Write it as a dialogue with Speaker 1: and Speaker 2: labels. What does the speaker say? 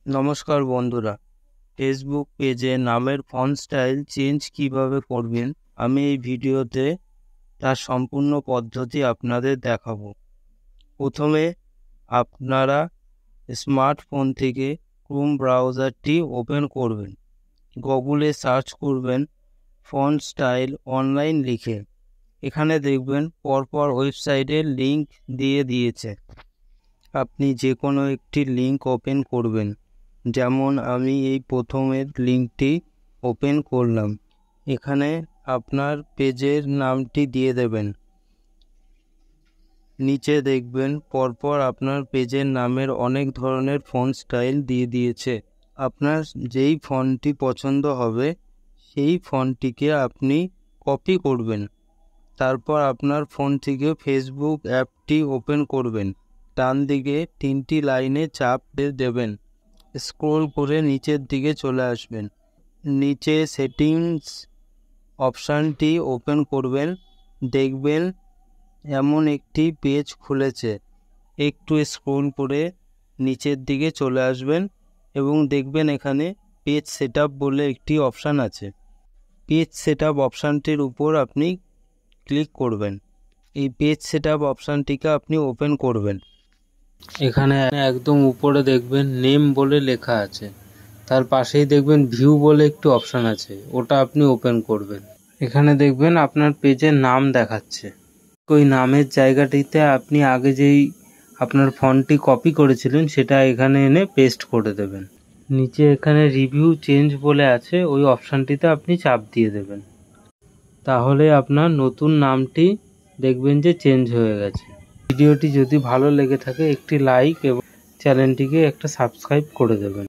Speaker 1: নমস্কার বন্ধুরা, ফেসবুক পেজে নামের ফন্ট স্টাইল চেঞ্জ কিভাবে করবেন আমি এই ভিডিওতে তার সম্পূর্ণ পদ্ধতি আপনাদের দেখাবো। প্রথমে আপনারা স্মার্টফোন থেকে ক্রোম ব্রাউজারটি ওপেন করবেন। গুগলে সার্চ করবেন ফন্ট স্টাইল অনলাইন লিখে। এখানে দেখবেন পরপর ওয়েবসাইটের লিঙ্ক দিয়েছে। আপনি যে কোনো একটি লিঙ্ক ওপেন করবেন। যেমন আমি এই প্রথমের লিঙ্কটি ওপেন করলাম। এখানে আপনার পেজের নামটি দিয়ে দেবেন। নিচে দেখবেন পরপর আপনার পেজের নামের অনেক ধরনের ফন্ট স্টাইল দিয়েছে। আপনার যেই ফন্টটি পছন্দ হবে সেই ফন্টটিকে আপনি কপি করবেন। তারপর আপনার ফোন থেকে ফেসবুক অ্যাপটি ওপেন করবেন। ডান দিকে 3টি লাইনে চাপ দেবেন। স্ক্রল করে নিচের দিকে চলে আসবেন। নিচে সেটিংস অপশানটি ওপেন করবেন। দেখবেন এমন একটি পেজ খুলেছে। একটু স্ক্রল করে নিচের দিকে চলে আসবেন এবং দেখবেন এখানে পেজ সেটআপ বলে একটি অপশান আছে। পেজ সেটআপ অপশানটির উপর আপনি ক্লিক করবেন। এই পেজ সেটআপ অপশানটিকে আপনি ওপেন করবেন। এখানে একদম উপরে দেখবেন নেম বলে লেখা আছে। তার পাশেই দেখবেন ভিউ বলে একটি অপশান আছে, ওটা আপনি ওপেন করবেন। এখানে দেখবেন আপনার পেজের নাম দেখাচ্ছে। ওই নামের জায়গাটিতে আপনি আগে যেই আপনার ফন্টটি কপি করেছিলেন সেটা এখানে এনে পেস্ট করে দেবেন। নিচে এখানে রিভিউ চেঞ্জ বলে আছে, ওই অপশানটিতে আপনি চাপ দিয়ে দেবেন। তাহলে আপনার নতুন নামটি দেখবেন যে চেঞ্জ হয়ে গেছে। ভিডিওটি যদি ভালো লেগে থাকে একটি লাইক এবং চ্যানেলটিকে একটা সাবস্ক্রাইব করে দেবেন।